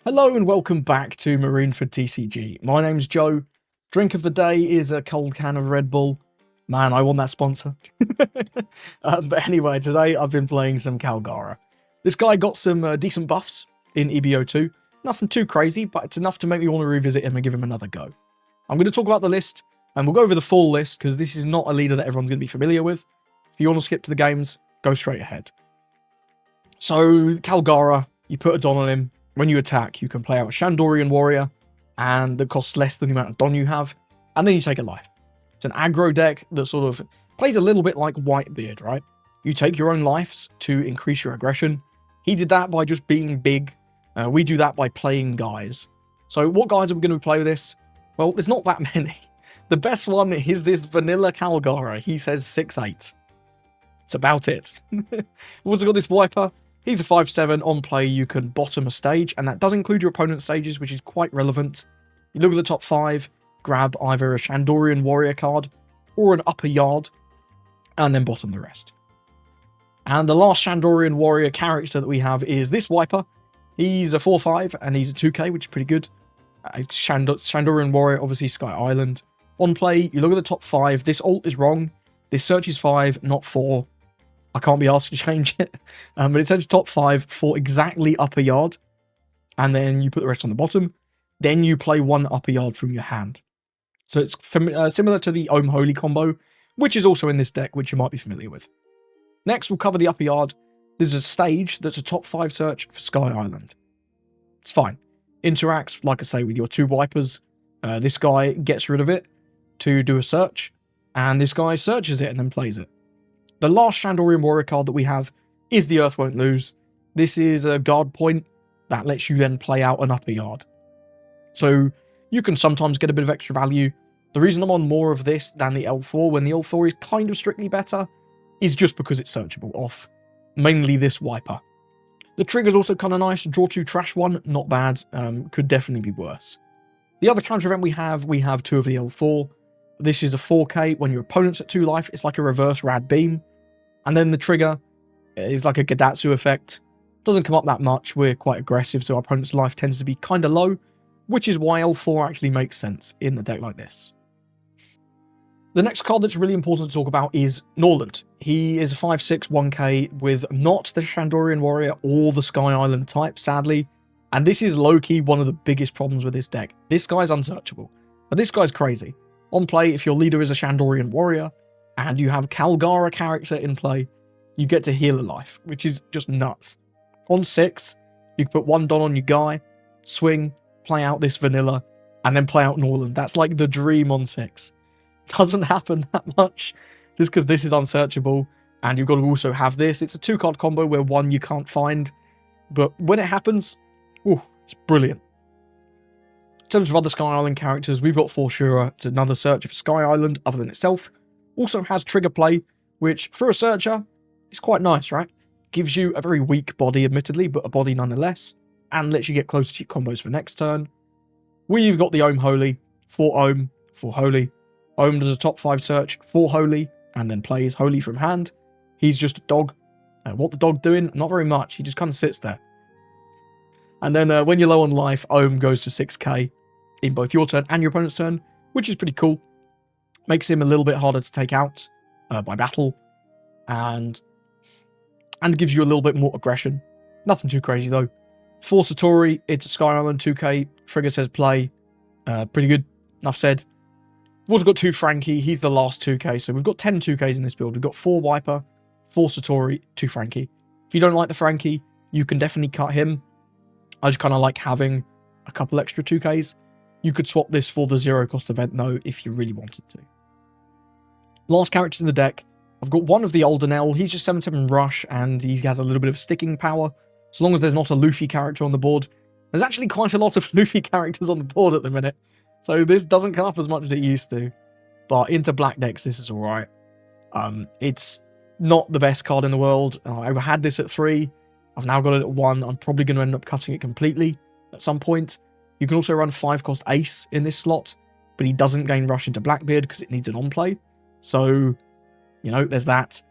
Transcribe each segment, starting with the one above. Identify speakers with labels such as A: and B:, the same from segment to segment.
A: Hello and welcome back to Marineford TCG. My name's Joe. Drink of the day is a cold can of Red Bull. Man, I want that sponsor. But anyway, today I've been playing some Kalgara. This guy got some decent buffs in EB02. Nothing too crazy, but it's enough to make me want to revisit him and give him another go. I'm going to talk about the list, and we'll go over the full list, because this is not a leader that everyone's going to be familiar with. If you want to skip to the games, go straight ahead. So, Kalgara, you put a Don on him. When you attack, you can play out a Shandorian Warrior, and that costs less than the amount of Don you have, and then you take a life. It's an aggro deck that sort of plays a little bit like Whitebeard, right? You take your own lives to increase your aggression. He did that by just being big. We do that by playing guys. So what guys are we going to play with this? Well, there's not that many. The best one is this vanilla Kalgara. He says 6'8". It's about it. We've also got this Wiper. He's a 5/7. On play, you can bottom a stage, and that does include your opponent's stages, which is quite relevant. You look at the top 5, grab either a Shandorian Warrior card or an Upper Yard, and then bottom the rest. And the last Shandorian Warrior character that we have is this Wiper. He's a 4/5, and he's a 2k, which is pretty good. Shandorian Warrior, obviously Sky Island. On play, you look at the top 5. This ult is wrong. This search is 5, not 4. I can't be asked to change it. But it says top 5 for exactly Upper Yard. And then you put the rest on the bottom. Then you play one Upper Yard from your hand. So it's similar to the Ohm Holy combo, which is also in this deck, which you might be familiar with. Next, we'll cover the Upper Yard. There's a stage that's a top 5 search for Sky Island. It's fine. Interacts, like I say, with your 2 Wipers. This guy gets rid of it to do a search. And this guy searches it and then plays it. The last Shandorian Warrior card that we have is the Earth Won't Lose. This is a guard point that lets you then play out an Upper Yard. So you can sometimes get a bit of extra value. The reason I'm on more of this than the L4, when the L4 is kind of strictly better, is just because it's searchable off. Mainly this Wiper. The trigger's also kind of nice. Draw 2, trash 1, not bad. Could definitely be worse. The other counter event we have 2 of the L4. This is a 4k. When your opponent's at 2 life, it's like a reverse Rad Beam. And then the trigger is like a Gadatsu effect. Doesn't come up that much. We're quite aggressive, so our opponent's life tends to be kind of low, which is why L4 actually makes sense in a deck like this. The next card that's really important to talk about is Norland. He is a 5/6 1k with not the Shandorian Warrior or the Sky Island type, sadly. And this is low-key one of the biggest problems with this deck. This guy's unsearchable. But this guy's crazy. On play, if your leader is a Shandorian Warrior, and you have Kalgara character in play, you get to heal a life, which is just nuts. On 6, you can put 1 Don on your guy, swing, play out this vanilla, and then play out Norland. That's like the dream on 6. Doesn't happen that much, just because this is unsearchable, and you've got to also have this. It's a 2-card combo where 1 you can't find, but when it happens, ooh, it's brilliant. In terms of other Sky Island characters, we've got Forshura. It's another searcher for Sky Island, other than itself. Also has trigger play, which, for a searcher, is quite nice, right? Gives you a very weak body, admittedly, but a body nonetheless, and lets you get closer to your combos for next turn. We've got the Ohm Holy, 4 Ohm, 4 Holy. Ohm does a top 5 search, 4 Holy, and then plays Holy from hand. He's just a dog. What the dog doing? Not very much. He just kind of sits there. And then when you're low on life, Ohm goes to 6k in both your turn and your opponent's turn, which is pretty cool. Makes him a little bit harder to take out by battle, and gives you a little bit more aggression. Nothing too crazy though. For Satori, it's a Sky Island 2k. Trigger says play. Pretty good. Enough said. We've also got 2 Frankie. He's the last 2k, so we've got 10 2ks in this build. We've got 4 Wiper, 4 Satori, 2 Frankie. If you don't like the Frankie, you can definitely cut him. I just kind of like having a couple extra 2ks. You could swap this for the 0 cost event though, if you really wanted to. Last characters in the deck, I've got one of the Oldenel. He's just 7/7 rush, and he has a little bit of sticking power. As long as there's not a Luffy character on the board. There's actually quite a lot of Luffy characters on the board at the minute, so this doesn't come up as much as it used to. But into black decks, this is alright. It's not the best card in the world. I had this at 3. I've now got it at 1. I'm probably going to end up cutting it completely at some point. You can also run 5-cost Ace in this slot, but he doesn't gain rush into Blackbeard because it needs an on-play. So, you know, there's that.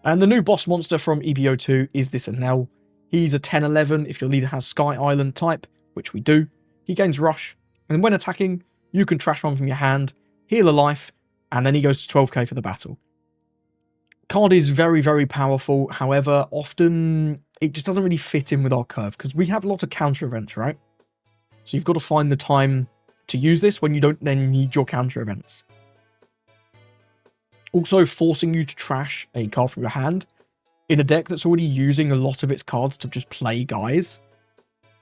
A: And the new boss monster from EB02 is this Enel. He's a 10/11 if your leader has Sky Island type, which we do, he gains Rush, and when attacking, you can trash one from your hand, heal a life, and then he goes to 12k for the battle. Card is very, very powerful. However, often it just doesn't really fit in with our curve because we have a lot of counter events, right? So you've got to find the time to use this when you don't then need your counter events. Also, forcing you to trash a card from your hand in a deck that's already using a lot of its cards to just play guys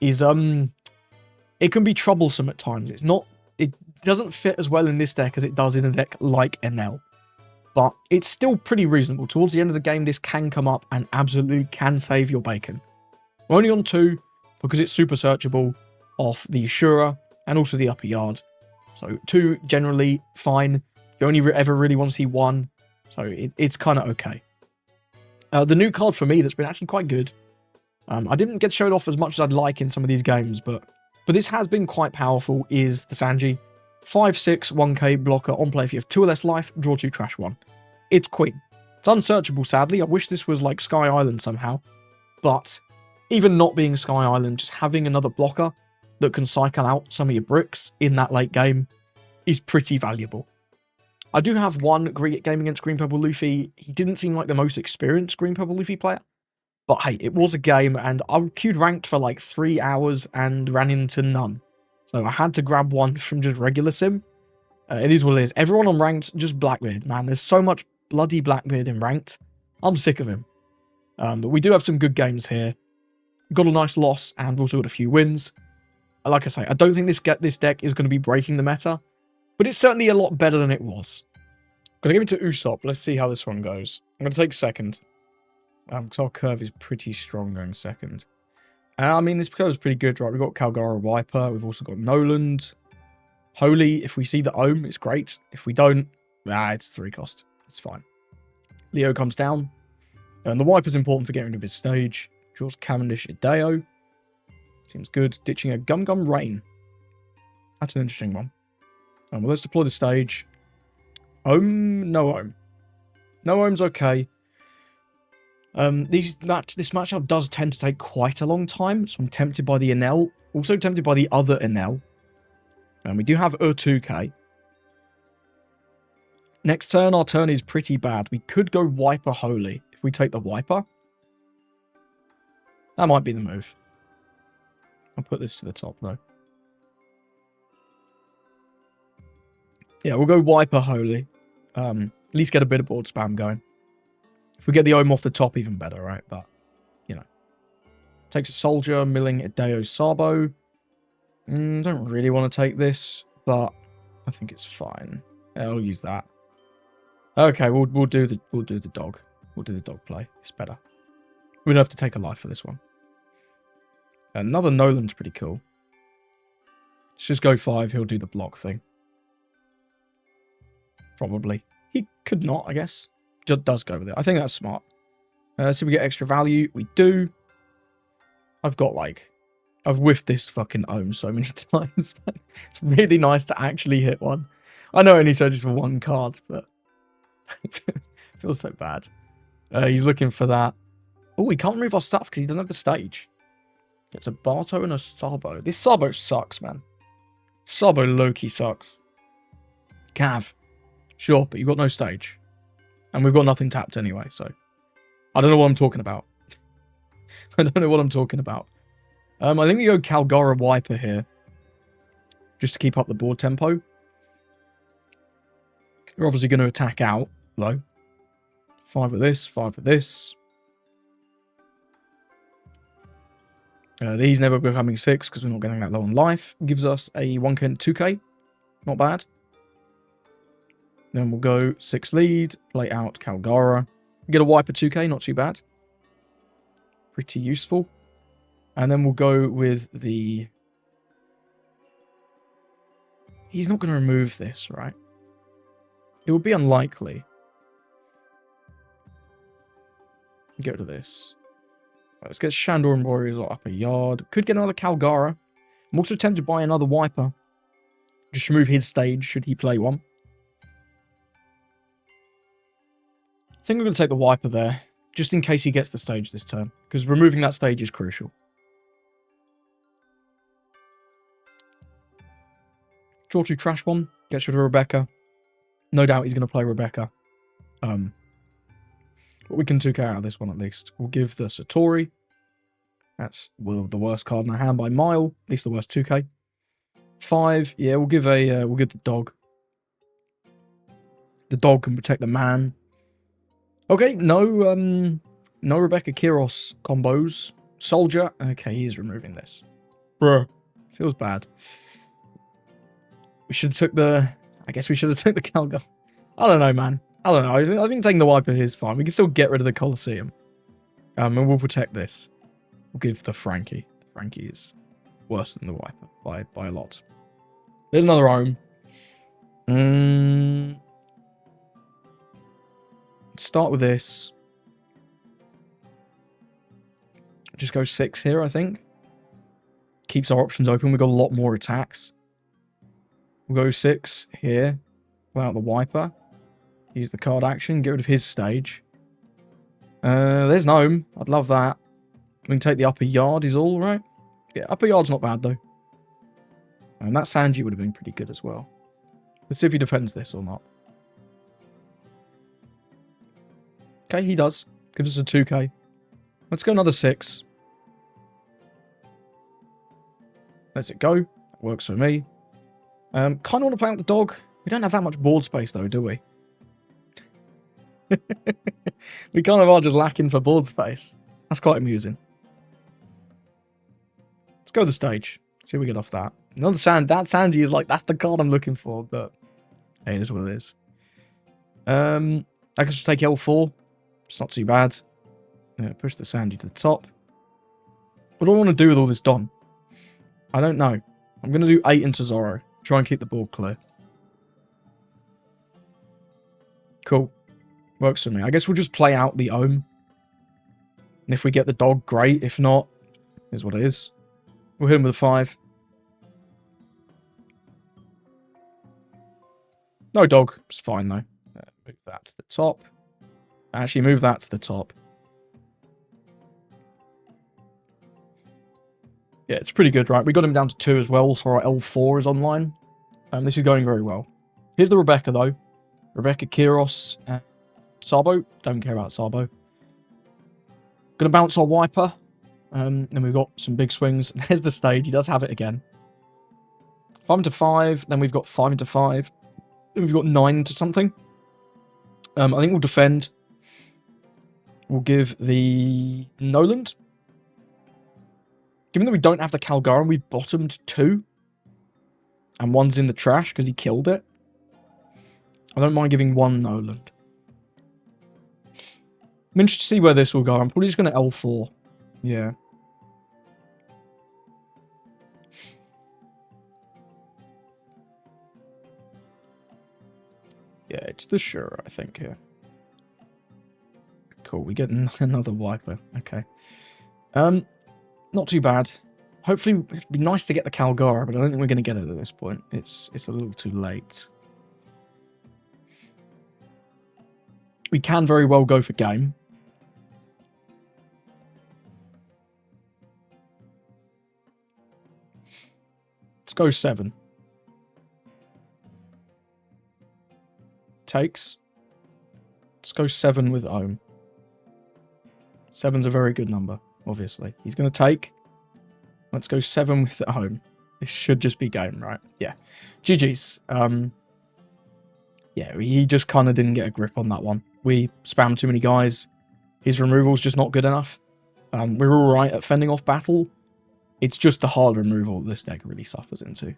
A: is it can be troublesome at times. It doesn't fit as well in this deck as it does in a deck like NL. But it's still pretty reasonable. Towards the end of the game, this can come up and absolutely can save your bacon. We're only on 2 because it's super searchable off the Shura and also the upper yard. So 2 generally fine. You only ever really want to see 1. So it's kind of okay. The new card for me that's been actually quite good. I didn't get showed off as much as I'd like in some of these games, but this has been quite powerful, is the Sanji. 5/6 1k blocker on play. If you have 2 or less life, draw 2, trash 1. It's Queen. It's unsearchable, sadly. I wish this was like Sky Island somehow. But even not being Sky Island, just having another blocker that can cycle out some of your bricks in that late game is pretty valuable. I do have one game against Green Purple Luffy. He didn't seem like the most experienced Green Purple Luffy player. But hey, it was a game, and I queued ranked for like 3 hours and ran into none. So I had to grab one from just regular sim. It is what it is. Everyone on ranked, just Blackbeard. Man, there's so much bloody Blackbeard in ranked. I'm sick of him. But we do have some good games here. Got a nice loss, and also got a few wins. Like I say, I don't think this deck is going to be breaking the meta. But it's certainly a lot better than it was. I'm going to give it to Usopp. Let's see how this one goes. I'm going to take second. Because our curve is pretty strong going second. I mean, this curve is pretty good, right? We've got Kalgara Wiper. We've also got Noland. Holy, if we see the Ohm, it's great. If we don't, it's 3 cost. It's fine. Leo comes down. And the Wiper's important for getting rid of his stage. Draws Cavendish Ideo. Seems good. Ditching a Gum Gum Rain. That's an interesting one. Well, let's deploy the stage. Ohm, no Ohm. No Ohm's okay. This matchup does tend to take quite a long time, so I'm tempted by the Enel. Also tempted by the other Enel. And we do have 2k. Next turn, our turn is pretty bad. We could go Wiper Holy if we take the Wiper. That might be the move. I'll put this to the top, though. Yeah, we'll go Wiper Holy. At least get a bit of board spam going. If we get the Ohm off the top, even better, right? But, you know. Takes a Soldier, milling Ideo Sabo. Don't really want to take this, but I think it's fine. Yeah, I'll use that. Okay, we'll do the dog. We'll do the dog play. It's better. We don't have to take a life for this one. Another Nolan's pretty cool. Let's just go 5. He'll do the block thing. Probably. He could not, I guess. Just does go with it. I think that's smart. So we get extra value. We do. I've whiffed this fucking Ohm so many times. It's really nice to actually hit one. I know it only searches for 1 card, but it feels so bad. He's looking for that. Oh, we can't remove our stuff because he doesn't have the stage. Gets a Barto and a Sabo. This Sabo sucks, man. Sabo low-key sucks. Cav. Sure, but you've got no stage. And we've got nothing tapped anyway, so... I don't know what I'm talking about. I don't know what I'm talking about. I think we go Kalgara Wiper here. Just to keep up the board tempo. We're obviously going to attack out, though. 5 with this, 5 with this. These never becoming 6 because we're not getting that low on life. Gives us a 1k and 2k. Not bad. Then we'll go 6 lead, play out Kalgara. Get a Wiper 2k, not too bad. Pretty useful. And then we'll go with the... He's not going to remove this, right? It would be unlikely. Get rid of this. Right, let's get Shandor and Warriors or Upper Yard. Could get another Kalgara. I'm also tempted by another Wiper. Just remove his stage should he play one. I think we're going to take the Wiper there, just in case he gets the stage this turn, because removing that stage is crucial. Draw 2 Trash Bomb. Gets rid of Rebecca. No doubt he's going to play Rebecca. But we can 2k out of this one at least. We'll give the Satori. That's the worst card in our hand by a mile. At least the worst 2k. 5. Yeah, we'll give the dog. The dog can protect the man. Okay, no Rebecca Kiros combos. Soldier. Okay, he's removing this. Bruh. Feels bad. We should have took the... I guess we should have took the Kalgara. I don't know, man. I don't know. I think taking the Wiper here is fine. We can still get rid of the Colosseum. And we'll protect this. We'll give the Frankie. Frankie is worse than the Wiper by a lot. There's another home. Start with this. Just go 6 here, I think. Keeps our options open. We've got a lot more attacks. We'll go 6 here. Pull out the Wiper. Use the card action. Get rid of his stage. There's Gnome. I'd love that. We can take the upper yard is all, right? Yeah, upper yard's not bad, though. And that Sanji would have been pretty good as well. Let's see if he defends this or not. Okay, he does. Gives us a 2k. Let's go another 6. Let's it go. That works for me. Kind of want to play out the dog. We don't have that much board space, though, do we? We kind of are just lacking for board space. That's quite amusing. Let's go to the stage. See if we get off that. Another sand. That Sanji is like, that's the card I'm looking for, but hey, it is what it is. I guess we'll take L4. It's not too bad. Yeah, push the Sanji to the top. What do I want to do with all this Don? I don't know. I'm going to do 8 into Zoro. Try and keep the board clear. Cool. Works for me. I guess we'll just play out the Ohm. And if we get the dog, great. If not, is what it is. We'll hit him with a 5. No dog. It's fine, though. Move that to the top. Actually, move that to the top. Yeah, it's pretty good, right? We got him down to 2 as well, so our L4 is online. This is going very well. Here's the Rebecca, though. Rebecca, Kiros, and Sabo. Don't care about Sabo. Gonna bounce our Wiper. Then we've got some big swings. There's the stage. He does have it again. 5 into 5. Then we've got 5 into 5. Then we've got 9 into something. I think we'll defend. We'll give the Noland. Given that we don't have the Kalgara, we've bottomed 2. And 1's in the trash because he killed it. I don't mind giving 1 Noland. I'm interested to see where this will go. I'm probably just going to L4. Yeah. Yeah, it's the sure, I think, here. Cool, we get another Wiper. Okay. Not too bad. Hopefully, it'd be nice to get the Kalgara, but I don't think we're going to get it at this point. It's a little too late. We can very well go for game. Let's go 7. Takes. Let's go 7 with Ohm. 7's a very good number, obviously. He's going to take. Let's go 7 with Ohm. This should just be game, right? Yeah. GG's. Yeah, he just kind of didn't get a grip on that one. We spammed too many guys. His removal's just not good enough. We're alright at fending off battle. It's just the hard removal that this deck really suffers into.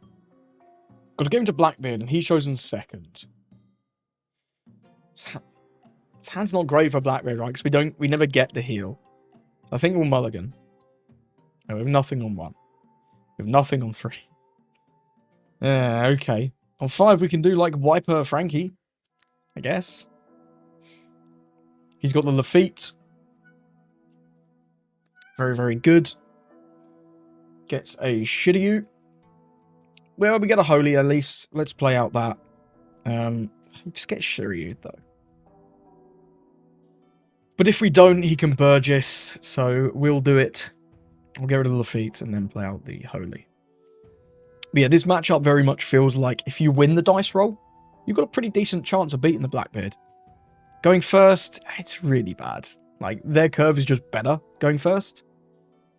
A: Got to give him to Blackbeard, and he's chosen second. His hand's not great for Blackbeard, right? Because we never get the heal. I think we'll mulligan. No, we have nothing on 1. We have nothing on 3. Yeah, okay. On 5, we can do, like, Wiper Frankie. I guess. He's got the Lafitte. Very, very good. Gets a Shiryu. Well, we get a Holy, at least. Let's play out that. Just get Shiryu, though. But if we don't, he can Burgess, so we'll do it. We'll get rid of the Lafitte and then play out the Holy. But yeah, this matchup very much feels like if you win the dice roll, you've got a pretty decent chance of beating the Blackbeard. Going first, it's really bad. Like, their curve is just better going first.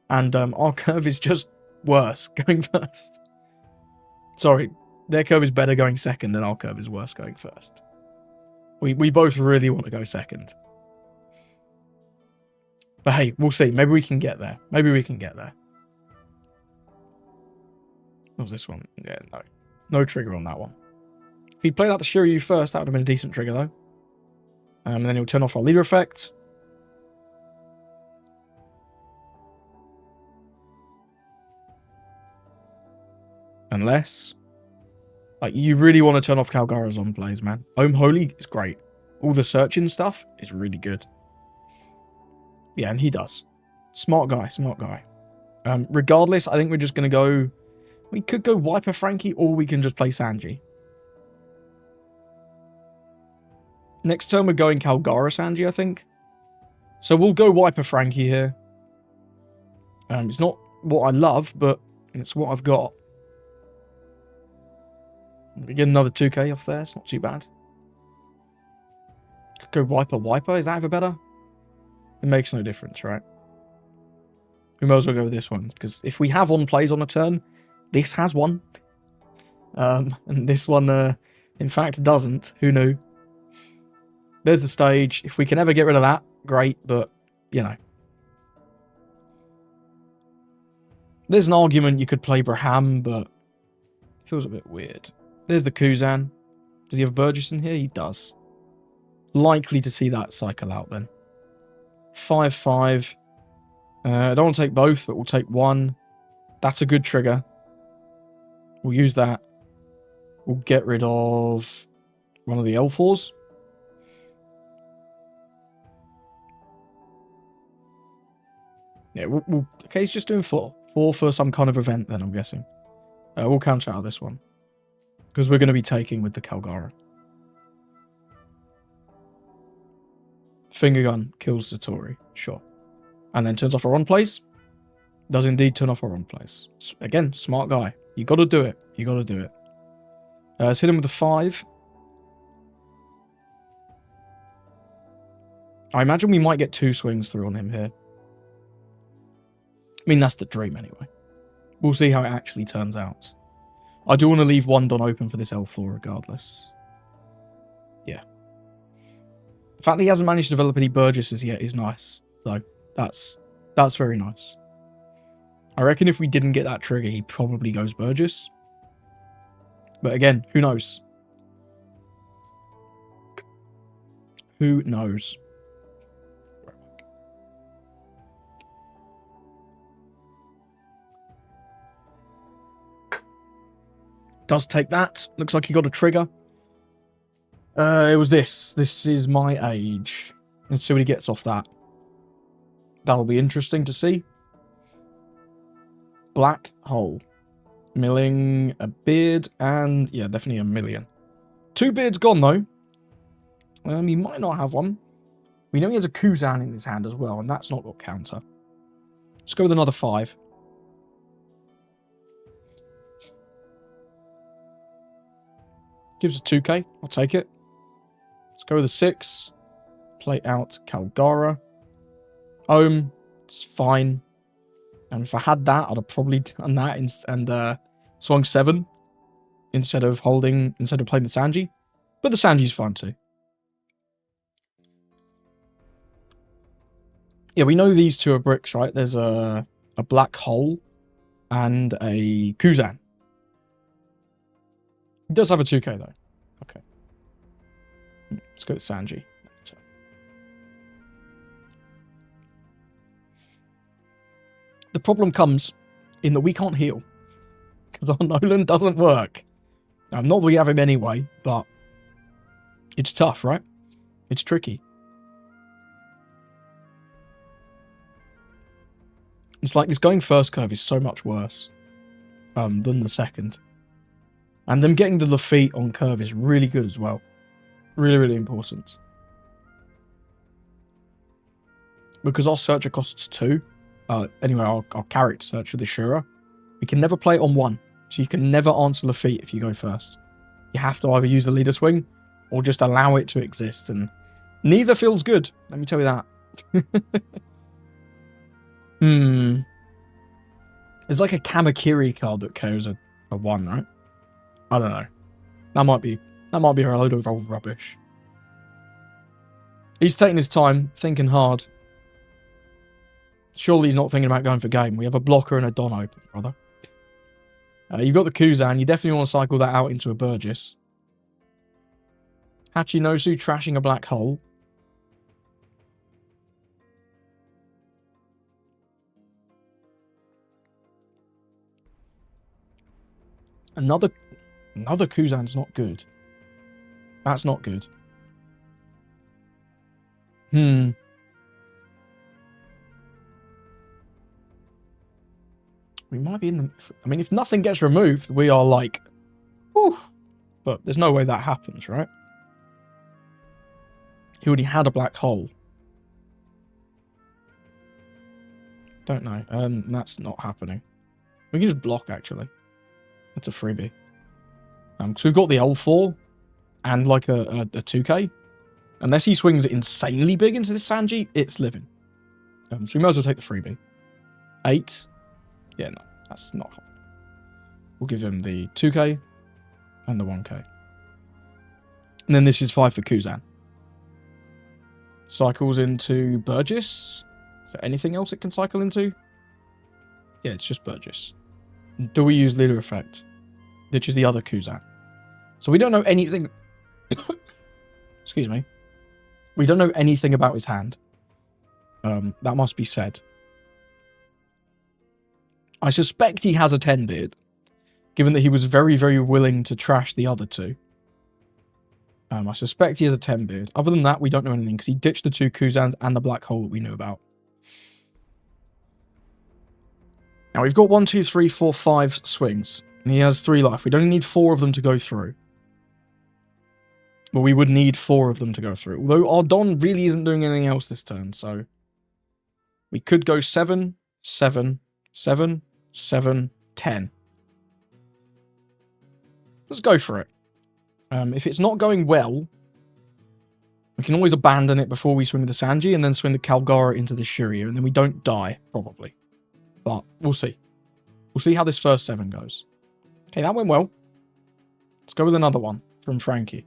A: And our curve is just worse going first. Sorry, their curve is better going second and our curve is worse going first. We both really want to go second. But hey, we'll see. Maybe we can get there. Maybe we can get there. What was this one? Yeah, no. No trigger on that one. If he played out the Shiryu first, that would have been a decent trigger, though. And then he'll turn off our leader effect. Unless... Like, you really want to turn off Kalgara's on plays, man. Ohm Holy is great. All the searching stuff is really good. Yeah, and he does. Smart guy, smart guy. Regardless, I think we're just going to go... We could go Wiper Frankie, or we can just play Sanji. Next turn, we're going Kalgara Sanji, I think. So we'll go Wiper Frankie here. It's not what I love, but it's what I've got. We get another 2k off there. It's not too bad. Could go Wiper. Is that ever better? It makes no difference, right? We might as well go with this one. Because if we have on plays on a turn, this has one. And this one, in fact, doesn't. Who knew? There's the stage. If we can ever get rid of that, great. But, you know. There's an argument you could play Braham, but it feels a bit weird. There's the Kuzan. Does he have Burgess in here? He does. Likely to see that cycle out then. 5-5. I don't want to take both, but we'll take one. That's a good trigger. We'll use that. We'll get rid of one of the L4s. Yeah, okay, he's just doing 4. 4 for some kind of event then, I'm guessing. We'll counter out of this one. Because we're going to be taking with the Kalgara. Finger gun kills Satori, sure. And then turns off our on plays. Does indeed turn off our on plays. Again, smart guy. You got to do it. You got to do it. Let's hit him with a 5. I imagine we might get 2 swings through on him here. I mean, that's the dream anyway. We'll see how it actually turns out. I do want to leave one Don open for this L4 regardless. Yeah. The fact that he hasn't managed to develop any Burgesses yet is nice, though. That's very nice. I reckon if we didn't get that trigger, he probably goes Burgess. But again, who knows? Who knows? Does take that. Looks like he got a trigger. It was this. This is my age. Let's see what he gets off that. That'll be interesting to see. Black hole. Milling a beard and... yeah, definitely a million. 2 beards gone, though. He might not have one. We know he has a Kuzan in his hand as well, and that's not got counter. Let's go with another 5. Gives a 2k. I'll take it. Let's go with a 6. Play out Kalgara. Ohm. It's fine. And if I had that, I'd have probably done that and swung 7 instead of playing the Sanji. But the Sanji's fine too. Yeah, we know these 2 are bricks, right? There's a black hole and a Kuzan. He does have a 2k though. Okay. Let's go with Sanji. The problem comes in that we can't heal. Because our Nolan doesn't work. Not that we have him anyway, but it's tough, right? It's tricky. It's like this going first curve is so much worse than the second. And them getting the Luffy on curve is really good as well. Really, really important. Because our searcher costs 2. Anyway, our character searcher, the Shura, we can never play it on 1. So you can never answer the feat if you go first. You have to either use the leader swing or just allow it to exist. And neither feels good. Let me tell you that. There's like a Kamakiri card that KOs a 1, right? I don't know. That might be a load of old rubbish. He's taking his time, thinking hard. Surely he's not thinking about going for game. We have a blocker and a Don open, brother. You've got the Kuzan. You definitely want to cycle that out into a Burgess. Hachinosu trashing a black hole. Another Kuzan's not good. That's not good. We might be in the... I mean, if nothing gets removed, we are like... Whew. But there's no way that happens, right? He already had a black hole. Don't know. That's not happening. We can just block, actually. That's a freebie. So we've got the L4 and like a 2k. Unless he swings insanely big into this Sanji, it's living. So we might as well take the freebie. 8. Yeah, no, that's not happening. We'll give him the 2k and the 1k. And then this is 5 for Kuzan. Cycles into Burgess. Is there anything else it can cycle into? Yeah, it's just Burgess. Do we use leader effect? Which is the other Kuzan. So we don't know anything... Excuse me. We don't know anything about his hand. That must be said. I suspect he has a 10 beard, given that he was very, very willing to trash the other two. I suspect he has a 10 beard. Other than that, we don't know anything, because he ditched the 2 Kuzans and the black hole that we knew about. Now, we've got 1, 2, 3, 4, 5 swings, and he has 3 life. We'd only need 4 of them to go through. But we would need 4 of them to go through. Although our Don really isn't doing anything else this turn, so... We could go 7, 7, 7, 7, 10. Let's go for it. If it's not going well, we can always abandon it before we swing the Sanji and then swing the Kalgara into the Shiryu, and then we don't die, probably. But we'll see. We'll see how this first 7 goes. Okay, that went well. Let's go with another one from Frankie.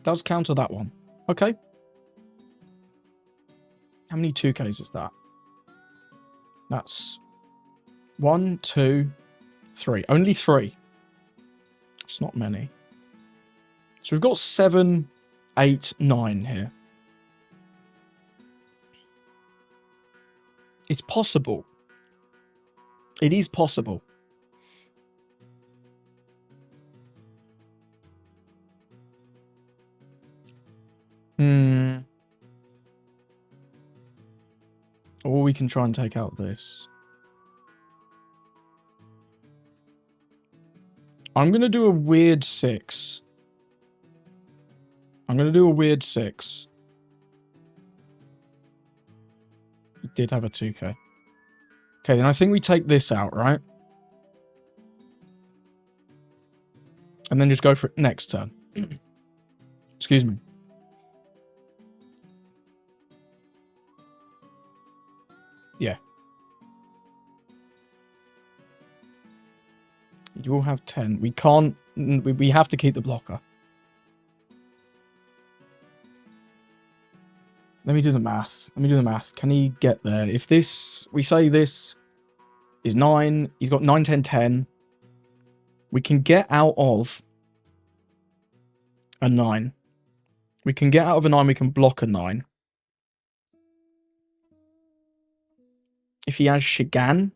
A: Does counter that one. Okay. How many 2Ks is that? That's 1, 2, 3. Only 3. It's not many. So we've got 7, 8, 9 here. It's possible. It is possible. Or we can try and take out this. I'm going to do a weird 6. I'm going to do a weird 6. He did have a 2k. Okay, then I think we take this out, right? And then just go for it next turn. Excuse me. Yeah. You will have 10. We can't... We have to keep the blocker. Let me do the math. Can he get there? If this... We say this is 9. He's got 9, 10, 10. We can get out of a 9. We can get out of a 9. We can block a 9. If he has Shigan,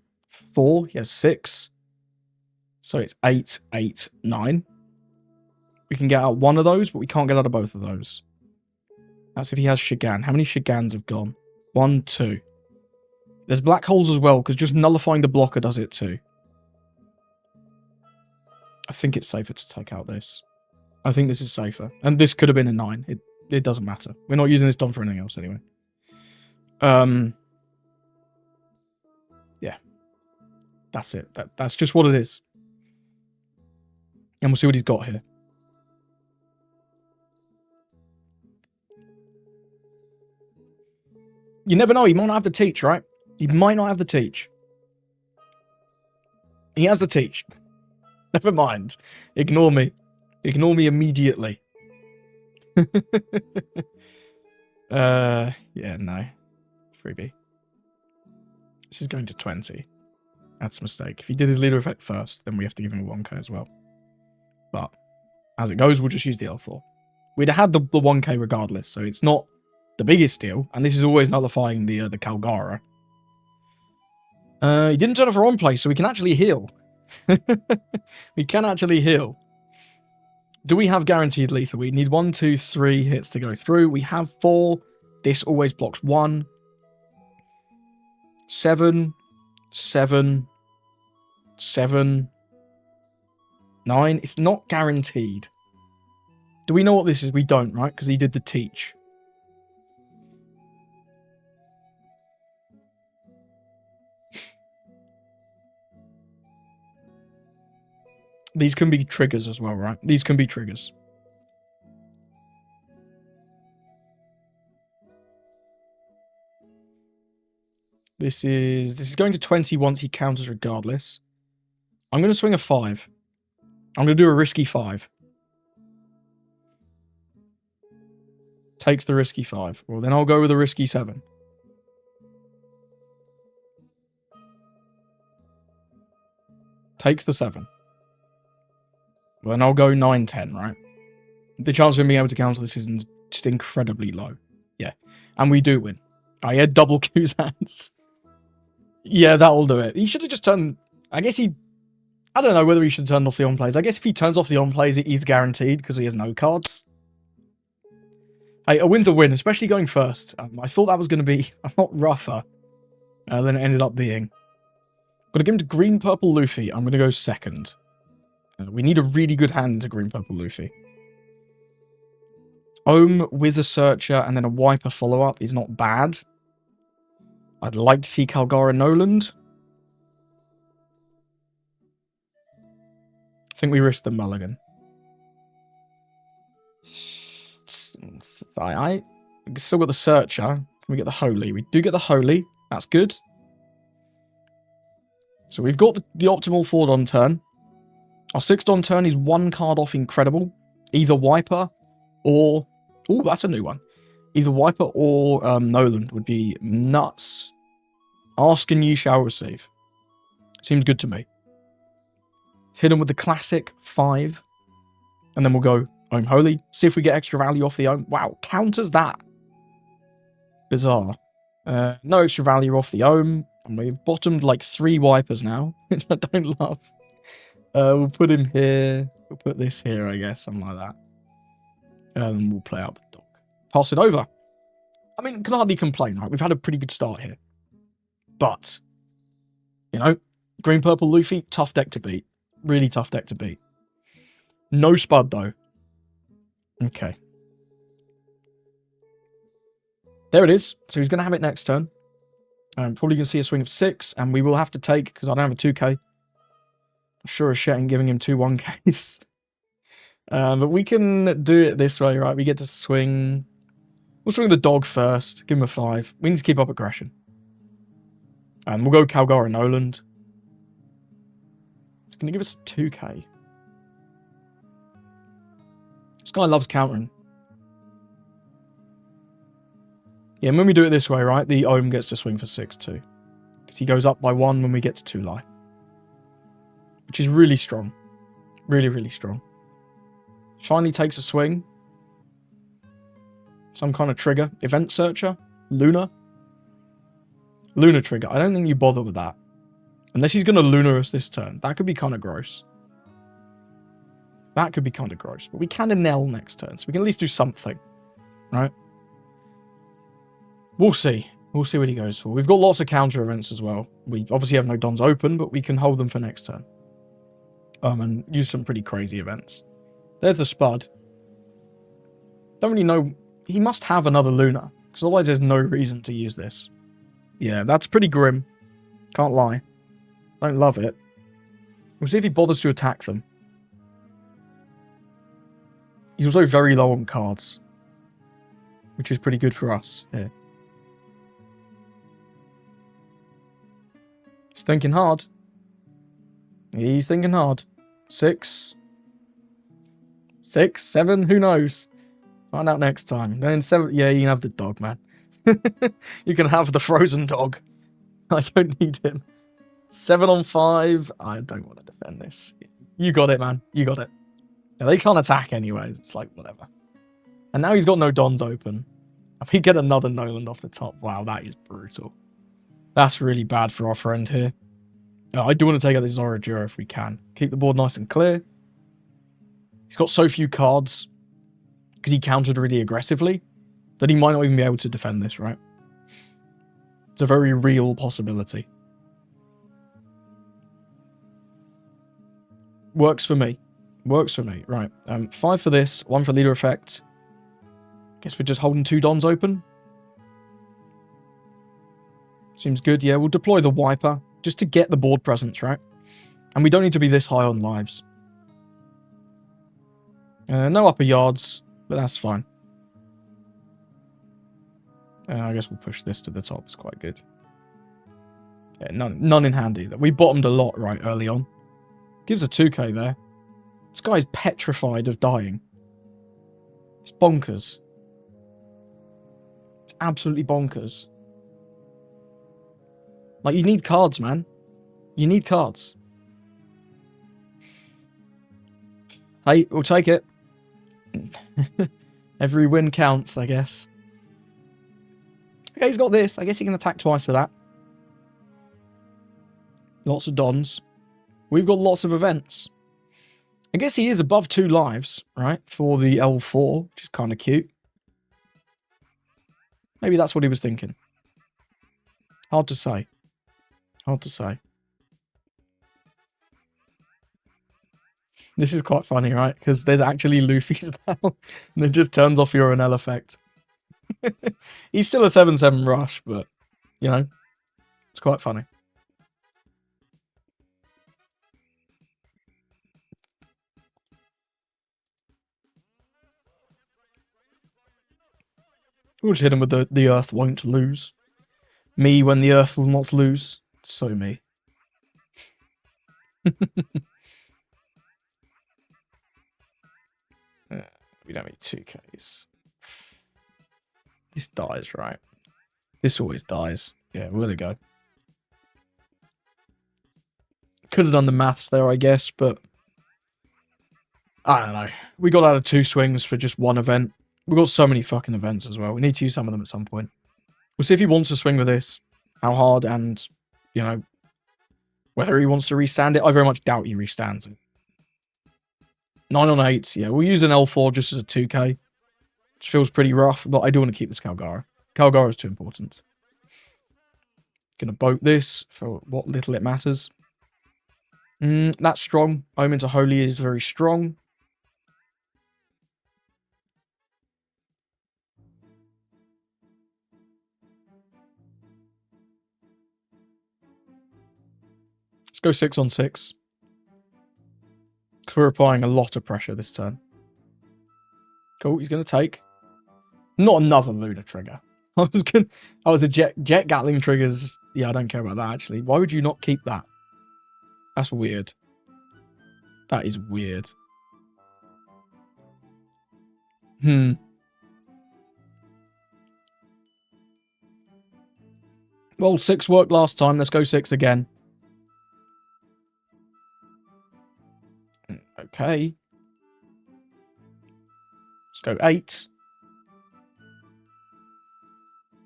A: 4, he has 6. So it's 8, 8, 9. We can get out one of those, but we can't get out of both of those. That's if he has Shigan. How many Shigans have gone? 1, 2. There's black holes as well, because just nullifying the blocker does it too. I think it's safer to take out this. I think this is safer. And this could have been a 9. It doesn't matter. We're not using this Don for anything else anyway. Yeah. That's it. That's just what it is. And we'll see what he's got here. You never know. He might not have the teach, right? He might not have the teach. He has the teach. Never mind. Ignore me. Ignore me immediately. Yeah, no. Freebie. This is going to 20. That's a mistake. If he did his leader effect first, then we have to give him a 1k as well. But as it goes, we'll just use the L4. We'd have had the 1k regardless, so it's not the biggest deal. And this is always nullifying the Kalgara. He didn't turn off our on play, so we can actually heal. We can actually heal. Do we have guaranteed lethal? We need 1, 2, 3 hits to go through. We have 4. This always blocks 1. 7. 7. 7. 9. It's not guaranteed. Do we know what this is? We don't, right? Because he did the teach. These can be triggers as well, right? These can be triggers. This is going to 20 once he counters regardless. I'm going to swing a 5. I'm going to do a risky 5. Takes the risky 5. Well, then I'll go with a risky 7. Takes the 7. Well, then I'll go 9, 10, right? The chance of him being able to counter this is just incredibly low. Yeah. And we do win. I had double Q's hands. Yeah, that'll do it. He should have just turned... I guess he... I don't know whether he should have turned off the on-plays. I guess if he turns off the on-plays, it is guaranteed because he has no cards. Hey, a win's a win, especially going first. I thought that was going to be a lot rougher than it ended up being. I'm going to give him to green-purple Luffy. I'm going to go second. We need a really good hand into green-purple Luffy. Ohm with a Searcher and then a Wiper follow-up is not bad. I'd like to see Kalgara Noland. I think we risked the mulligan. I still got the Searcher. Can we get the Holy? We do get the Holy. That's good. So we've got the optimal 4 Don turn. Our 6 Don turn is 1 card off Incredible. Either Wiper or... Oh, that's a new one. Either Wiper or Noland would be nuts. Ask and you shall receive. Seems good to me. Let's hit him with the classic 5. And then we'll go Ohm Holy. See if we get extra value off the Ohm. Wow, counters that. Bizarre. No extra value off the Ohm. And we've bottomed like 3 Wipers now, which I don't love. We'll put him here. We'll put this here, I guess. Something like that. And then we'll play out the dog. Pass it over. I mean, can hardly complain, right? We've had a pretty good start here. But, you know, green-purple Luffy, tough deck to beat. Really tough deck to beat. No Spud, though. Okay. There it is. So he's going to have it next turn. Probably going to see a swing of 6, and we will have to take, because I don't have a 2k. I'm sure as shit ain't giving him 2 1ks. But we can do it this way, right? We get to swing... We'll swing the dog first. Give him a 5. We need to keep up aggression. And we'll go Kalgara Noland. It's going to give us 2k. This guy loves countering. Yeah, and when we do it this way, right, the Ohm gets to swing for 6 too. Because he goes up by 1 when we get to 2 lie. Which is really strong. Really, really strong. Finally takes a swing. Some kind of trigger. Event Searcher. Luna. Luna trigger. I don't think you bother with that. Unless he's going to Lunar us this turn. That could be kind of gross. That could be kind of gross. But we can Enel next turn. So we can at least do something. Right? We'll see. We'll see what he goes for. We've got lots of counter events as well. We obviously have no Dons open, but we can hold them for next turn. And use some pretty crazy events. There's the Spud. Don't really know. He must have another Luna, because otherwise there's no reason to use this. Yeah, that's pretty grim. Can't lie. Don't love it. We'll see if he bothers to attack them. He's also very low on cards, which is pretty good for us here. He's thinking hard. He's thinking hard. 6, 7, who knows? Find out next time. Then 7, yeah, you can have the dog, man. You can have the frozen dog. I don't need him. 7 on 5. I don't want to defend this. You got it, man. You got it. Yeah, they can't attack anyway. It's like, whatever. And now he's got no Dons open. And we get another Noland off the top. Wow, that is brutal. That's really bad for our friend here. I do want to take out this Zorodura if we can. Keep the board nice and clear. He's got so few cards because he countered really aggressively that he might not even be able to defend this, right? It's a very real possibility. Works for me. Works for me. Right. 5 for this, 1 for leader effect. Guess we're just holding 2 Dons open. Seems good. Yeah, we'll deploy the Wiper just to get the board presence, right? And we don't need to be this high on lives. No upper yards, but that's fine. I guess we'll push this to the top. It's quite good. Yeah, none in hand either. We bottomed a lot right early on. Gives a 2k there. This guy's petrified of dying. It's bonkers. It's absolutely bonkers. Like, you need cards, man. You need cards. Hey, we'll take it. Every win counts, I guess. Okay, he's got this. I guess he can attack twice for that. Lots of Dons. We've got lots of events. I guess he is above 2 lives, right? For the L4, which is kind of cute. Maybe that's what he was thinking. Hard to say. Hard to say. This is quite funny, right? Because there's actually Luffy's now. And it just turns off your Enel effect. He's still a 7-7 rush, but, you know, it's quite funny. We'll just hit him with the earth won't lose. Me when the earth will not lose. So me. We don't need 2Ks. This dies, right? This always dies. Yeah, we'll let it go. Could have done the maths there, I guess, but I don't know. We got out of 2 swings for just 1 event. We've got so many fucking events as well. We need to use some of them at some point. We'll see if he wants to swing with this, how hard, and, you know, whether he wants to restand it. I very much doubt he restands it. 9 on 8. Yeah, we'll use an L4 just as a 2k. Which feels pretty rough, but I do want to keep this Kalgara. Kalgara is too important. Gonna boat this for what little it matters. That's strong. Omen to Holy is very strong. Let's go 6 on 6. Because we're applying a lot of pressure this turn. Cool, he's going to take. Not another Lunar trigger. I was a jet Gatling triggers. Yeah, I don't care about that, actually. Why would you not keep that? That's weird. That is weird. Well, 6 worked last time. Let's go 6 again. Okay. Let's go 8.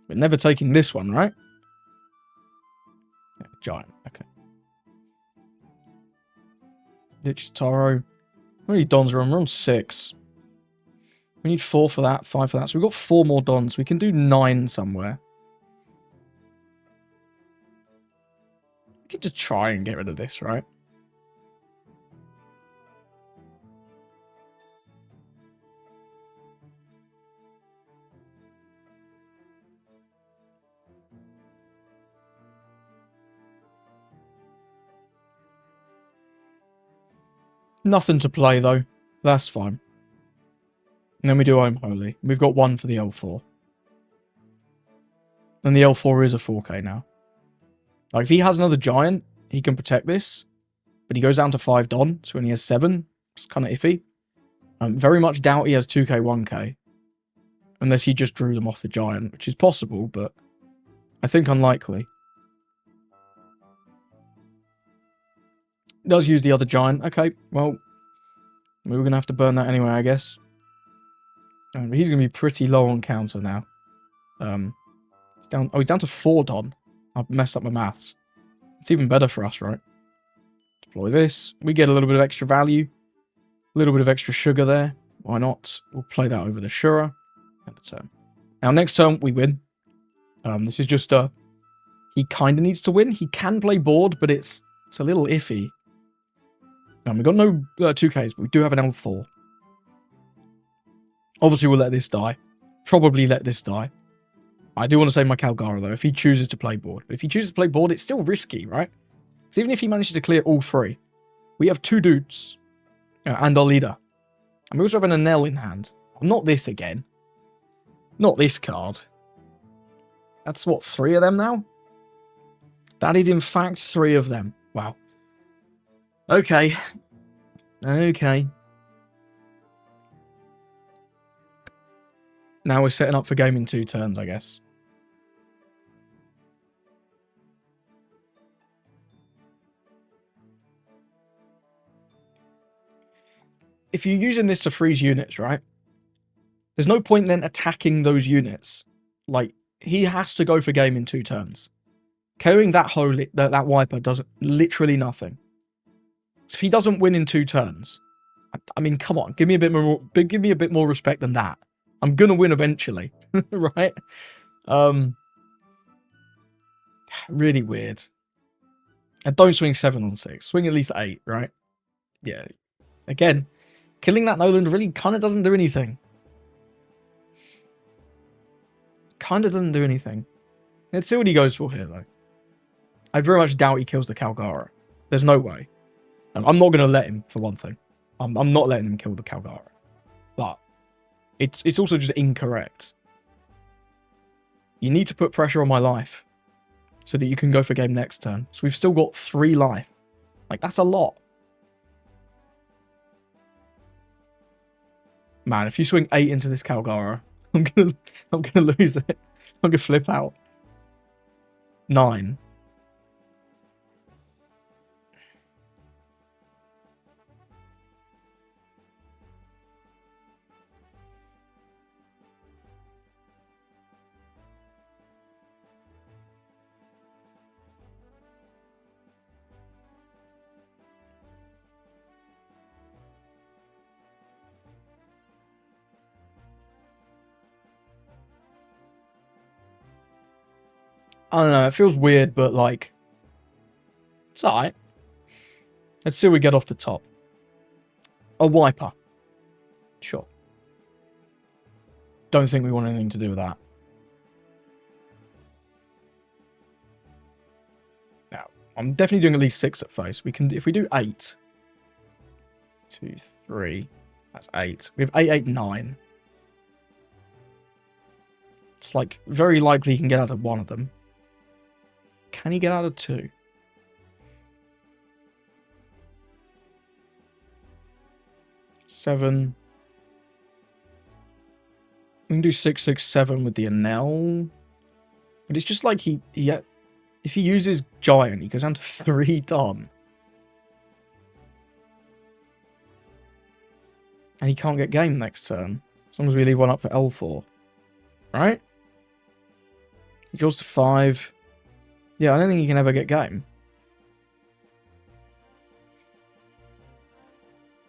A: We're never taking this one, right? Yeah, giant. Okay. Ditch Taro. How many Dons are on? We're on 6. We need 4 for that, 5 for that. So we've got 4 more Dons. We can do 9 somewhere. We could just try and get rid of this, right? Nothing to play, though. That's fine. And then we do Home Holy. We've got one for the L4. And the L4 is a 4K now. Like, if he has another giant, he can protect this. But he goes down to 5 Don, so when he has 7, it's kind of iffy. Very much doubt he has 2K, 1K. Unless he just drew them off the giant, which is possible, but I think unlikely. Does use the other giant. Okay, well, we were going to have to burn that anyway, I guess. But he's going to be pretty low on counter now. He's down to 4 Don. I've messed up my maths. It's even better for us, right? Deploy this. We get a little bit of extra value. A little bit of extra sugar there. Why not? We'll play that over the Shura at the turn. Now, next turn, we win. This is just he kind of needs to win. He can play board, but it's a little iffy. We've got no 2Ks, but we do have an L4. Obviously, we'll let this die. Probably let this die. I do want to save my Kalgara, though, if he chooses to play board. But if he chooses to play board, it's still risky, right? So even if he manages to clear all 3, we have 2 dudes and our leader. And we also have an Enel in hand. Not this again. Not this card. That's, what, 3 of them now? That is, in fact, 3 of them. Wow. Okay. Okay. Now we're setting up for game in 2 turns, I guess. If you're using this to freeze units, right? There's no point then attacking those units. Like, he has to go for game in 2 turns. KOing that wiper does literally nothing. So if he doesn't win in 2 turns, I mean, come on, give me a bit more respect than that. I'm gonna win eventually, right? Really weird. And don't swing 7 on 6. Swing at least 8, right? Yeah. Again, killing that Noland really kind of doesn't do anything. Kind of doesn't do anything. Let's see what he goes for here, though. I very much doubt he kills the Kalgara. There's no way. I'm not going to let him, for one thing. I'm not letting him kill the Kalgara. But it's also just incorrect. You need to put pressure on my life so that you can go for game next turn. So we've still got 3 life. Like, that's a lot. Man, if you swing 8 into this Kalgara, I'm gonna lose it. I'm gonna flip out. 9. I don't know, it feels weird, but like, it's alright. Let's see what we get off the top. A wiper. Sure. Don't think we want anything to do with that. Now, I'm definitely doing at least 6 at face. We can, if we do 8. 2, 3. That's 8. We have 8, 8, 9. It's like, very likely he can get out of one of them. Can he get out of 2? 7. We can do 6, 6, 7 with the Enel. But it's just like if he uses Giant, he goes down to 3 Don. And he can't get game next turn. As long as we leave one up for L4. Right? He goes to 5. Yeah, I don't think he can ever get game.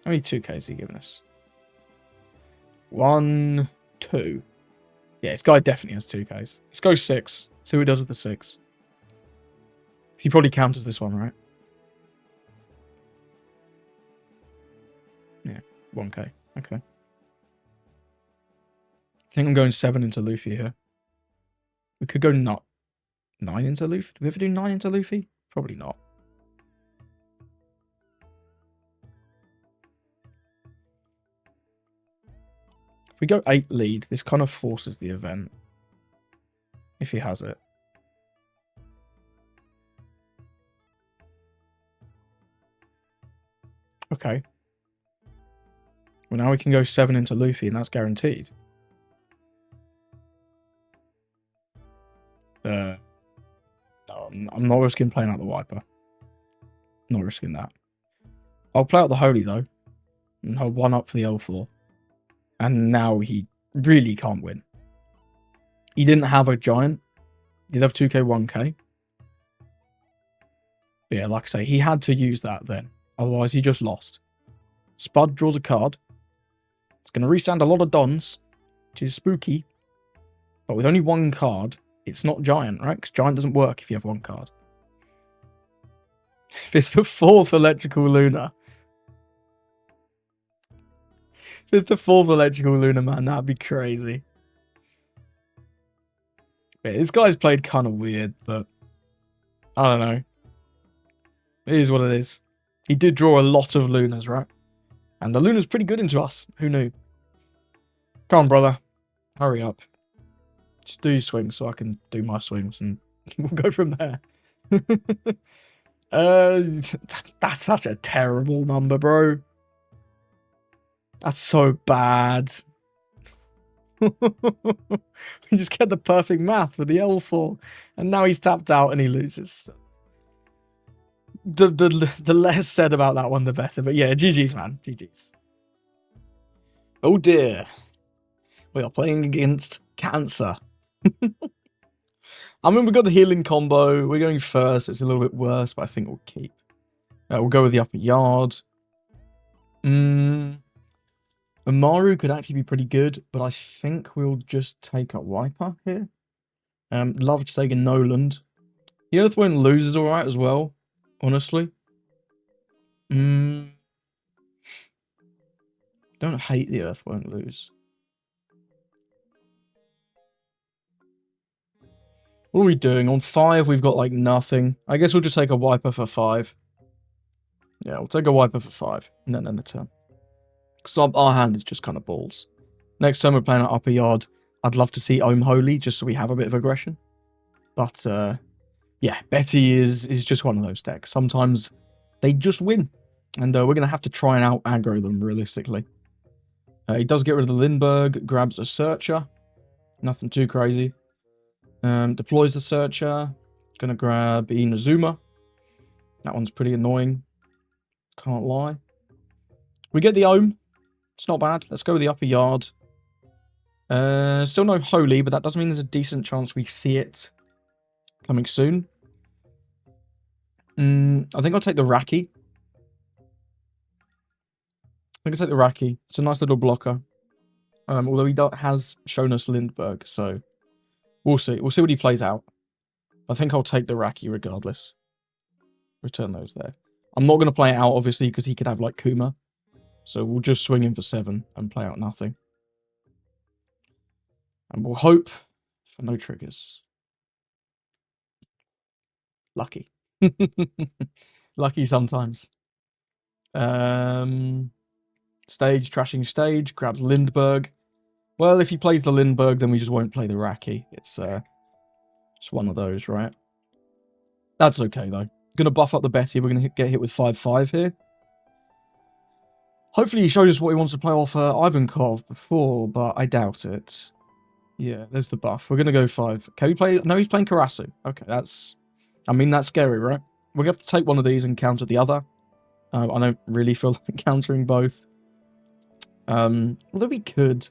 A: How many 2Ks has he given us? 1, 2. Yeah, this guy definitely has 2Ks. Let's go 6. See what he does with the 6. He probably counters this one, right? Yeah, 1K. Okay. I think I'm going 7 into Luffy here. We could go 9 into Luffy. Did we ever do 9 into Luffy? Probably not. If we go 8 lead, this kind of forces the event. If he has it. Okay. Well, now we can go 7 into Luffy, and that's guaranteed. No, I'm not risking playing out the Wiper. Not risking that. I'll play out the Holy, though. And hold 1 up for the L4. And now he really can't win. He didn't have a Giant. He did have 2k, 1k. But yeah, like I say, he had to use that then. Otherwise, he just lost. Spud draws a card. It's going to restand a lot of Dons, which is spooky. But with only 1 card, it's not Giant, right? Because Giant doesn't work if you have 1 card. If it's the 4th Electrical Luna. If it's the 4th Electrical Luna, man, that'd be crazy. Yeah, this guy's played kind of weird, but I don't know. It is what it is. He did draw a lot of Lunas, right? And the Luna's pretty good into us. Who knew? Come on, brother. Hurry up. Just do your swings so I can do my swings and we'll go from there. That's such a terrible number, bro. That's so bad. We just get the perfect math with the L4, and now he's tapped out and he loses. The less said about that one, the better. But yeah, GG's, man. GG's. Oh dear. We are playing against Cancer. I mean, we got the healing combo. We're going first. It's a little bit worse, but I think we'll keep. We'll go with the upper yard. Maru could actually be pretty good, but I think we'll just take a Wiper here. Love to take a Noland. The Earthwind loses alright as well, honestly. Don't hate the Earthwind lose. What are we doing? On 5, we've got like nothing. I guess we'll just take a Wiper for 5. Yeah, we'll take a Wiper for 5, and then end the turn. Because our hand is just kind of balls. Next time we're playing at upper yard, I'd love to see Ohm Holy, just so we have a bit of aggression. But, yeah, Betty is just one of those decks. Sometimes they just win. And we're going to have to try and out-aggro them, realistically. He does get rid of the Lindbergh, grabs a Searcher. Nothing too crazy. Deploys the Searcher. Going to grab Inazuma. That one's pretty annoying. Can't lie. We get the Ohm. It's not bad. Let's go with the upper yard. Still no Holy, but that does mean there's a decent chance we see it coming soon. I think I'll take the Raki. It's a nice little blocker. Although he has shown us Lindbergh, so we'll see. We'll see what he plays out. I think I'll take the Raki regardless. Return those there. I'm not going to play it out, obviously, because he could have, like, Kuma. So we'll just swing in for 7 and play out nothing. And we'll hope for no triggers. Lucky. Lucky sometimes. Stage, trashing stage, grabs Lindbergh. Well, if he plays the Lindbergh, then we just won't play the Raki. It's one of those, right? That's okay, though. Gonna buff up the Betty. We're gonna get hit with 5/5 here. Hopefully he shows us what he wants to play off Ivankov before, but I doubt it. Yeah, there's the buff. We're gonna go 5. Can we play? No, he's playing Karasu. Okay, that's scary, right? We're gonna have to take one of these and counter the other. I don't really feel like countering both. Although we could.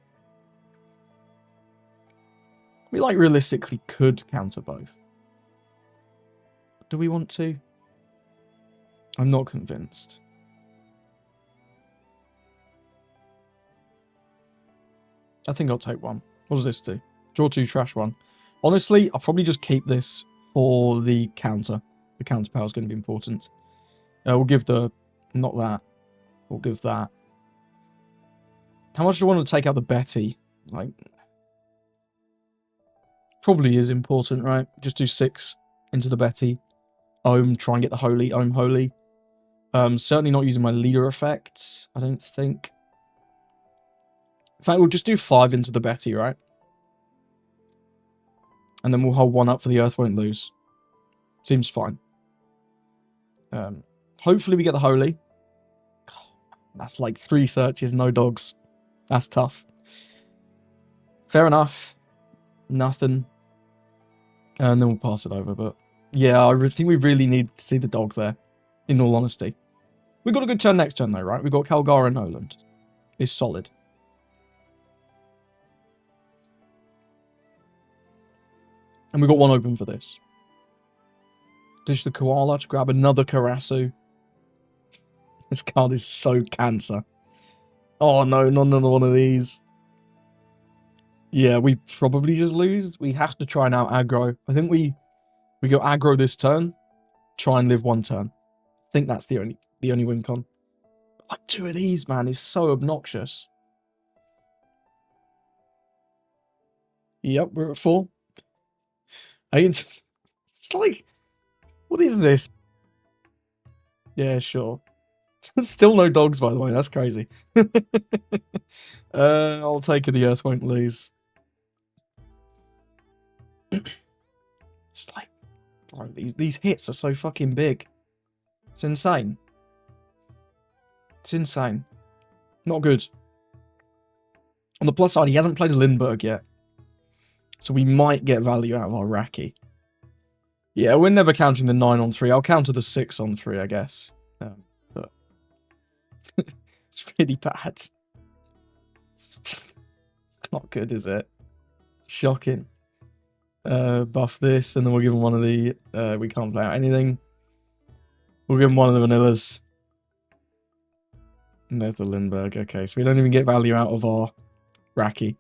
A: We, like, realistically could counter both. Do we want to? I'm not convinced. I think I'll take one. What does this do? Draw 2, trash 1. Honestly, I'll probably just keep this for the counter. The counter power is going to be important. We'll give the... Not that. We'll give that. How much do I want to take out the Betty? Like... Probably is important, right? Just do 6 into the Betty. Ohm, try and get the Holy. Ohm Holy. Certainly not using my leader effect, I don't think. In fact, we'll just do 5 into the Betty, right? And then we'll hold 1 up for the Earth Won't Lose. Seems fine. Hopefully we get the Holy. That's like 3 searches, no dogs. That's tough. Fair enough. Nothing. And then we'll pass it over, but... Yeah, I think we really need to see the dog there, in all honesty. We got a good turn next turn, though, right? We got Kalgara and Noland. It's solid. And we got 1 open for this. Dish the Koala to grab another Karasu. This card is so cancer. Oh no, not another one of these. Yeah, we probably just lose. We have to try and out aggro. I think we go aggro this turn. Try and live 1 turn. I think that's the only win con. Like 2 of these, man, is so obnoxious. Yep, we're at 4. It's like, what is this? Yeah, sure. Still no dogs, by the way. That's crazy. I'll take it. The Earth Won't Lose. It's like, bro, these hits are so fucking big. It's insane. It's insane. Not good. On the plus side, he hasn't played a Lindbergh yet. So we might get value out of our Raki. Yeah, we're never counting the 9 on 3. I'll counter the 6 on 3, I guess. But it's really bad. It's just not good, is it? Shocking. Buff this, and then we'll give him one of the... we can't play out anything. We'll give him one of the vanillas. And there's the Lindbergh. Okay, so we don't even get value out of our Raki.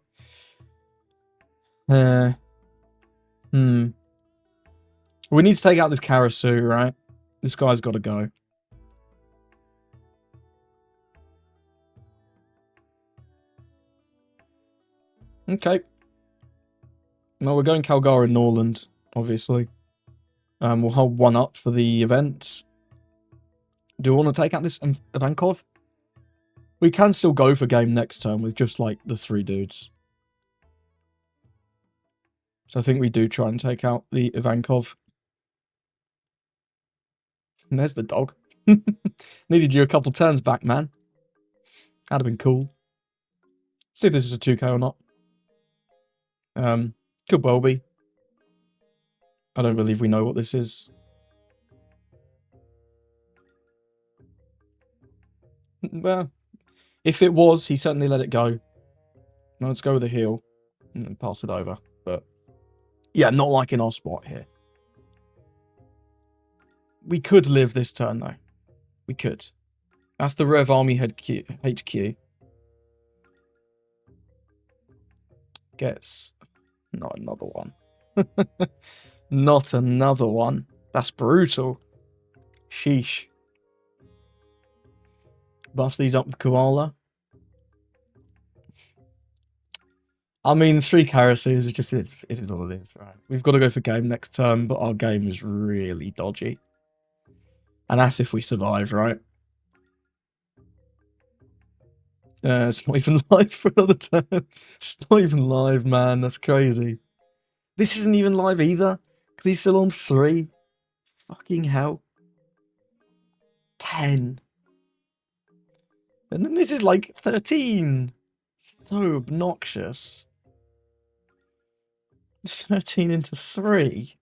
A: We need to take out this Karasu, right? This guy's got to go. Okay. Well, we're going Kalgara Norland, obviously. We'll hold 1 up for the event. Do we want to take out this Ivankov? We can still go for game next turn with just, like, the 3 dudes. So I think we do try and take out the Ivankov. And there's the dog. Needed you a couple turns back, man. That'd have been cool. See if this is a 2k or not. Could well be. I don't believe we know what this is. Well, if it was, he certainly let it go. Now let's go with a heal and then pass it over. But yeah, not liking our spot here. We could live this turn, though. We could. That's the Rev Army HQ. Gets... Not another one. Not another one. That's brutal. Sheesh. Buff these up with Koala. I mean, 3 Karasus is just... It is what it is, right? We've got to go for game next turn, but our game is really dodgy. And that's if we survive, right? It's not even live for another turn. It's not even live, man. That's crazy. This isn't even live either. Because he's still on 3. Fucking hell. 10. And then this is like 13. So obnoxious. 13 into 3.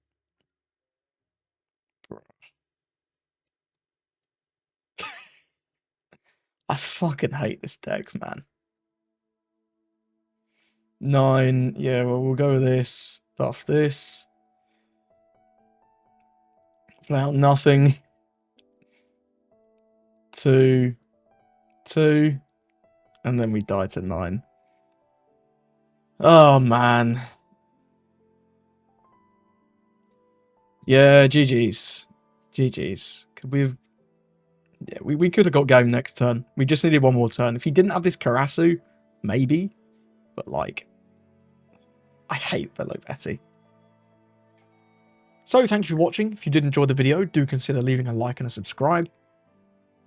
A: I fucking hate this deck, man. 9. Yeah, well, we'll go with this. Buff this. Play out nothing. 2. 2. And then we die to 9. Oh, man. Yeah, GG's. GG's. Could we have... Yeah, we could have got game next turn. We just needed 1 more turn. If he didn't have this Karasu, maybe. But, like, I hate Belo Betty. So, thank you for watching. If you did enjoy the video, do consider leaving a like and a subscribe.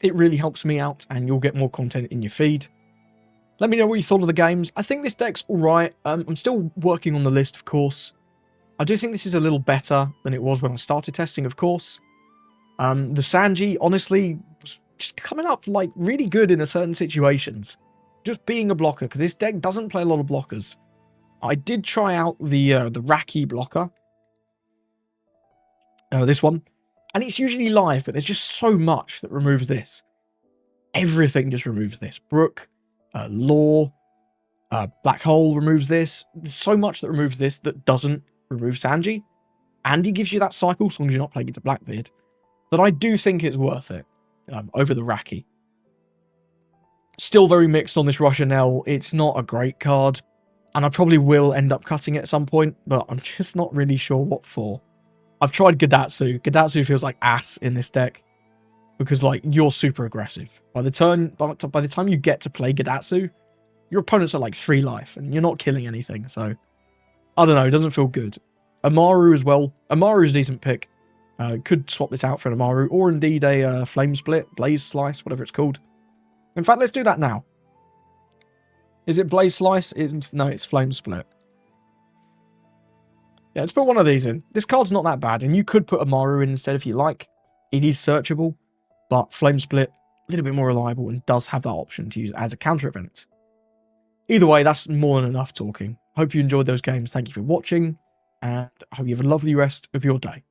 A: It really helps me out, and you'll get more content in your feed. Let me know what you thought of the games. I think this deck's alright. I'm still working on the list, of course. I do think this is a little better than it was when I started testing, of course. The Sanji, honestly, was just coming up, like, really good in certain situations. Just being a blocker, because this deck doesn't play a lot of blockers. I did try out the Raki blocker. This one. And it's usually live, but there's just so much that removes this. Everything just removes this. Brook, Law, Black Hole removes this. There's so much that removes this that doesn't remove Sanji. And he gives you that cycle, as long as you're not playing into Blackbeard. That I do think it's worth it over the Raki. Still very mixed on this Rochanel. It's not a great card. And I probably will end up cutting it at some point, but I'm just not really sure what for. I've tried Gadatsu. Gadatsu feels like ass in this deck. Because, like, you're super aggressive. By the time you get to play Gadatsu, your opponents are like 3 life, and you're not killing anything, so... I don't know, it doesn't feel good. Amaru as well. Amaru's a decent pick. Could swap this out for an Amaru, or indeed a Flame Split, Blaze Slice, whatever it's called. In fact, let's do that now. Is it Blaze Slice? No, it's Flame Split. Yeah, let's put one of these in. This card's not that bad, and you could put Amaru in instead if you like. It is searchable, but Flame Split, a little bit more reliable, and does have that option to use as a counter event. Either way, that's more than enough talking. Hope you enjoyed those games. Thank you for watching, and I hope you have a lovely rest of your day.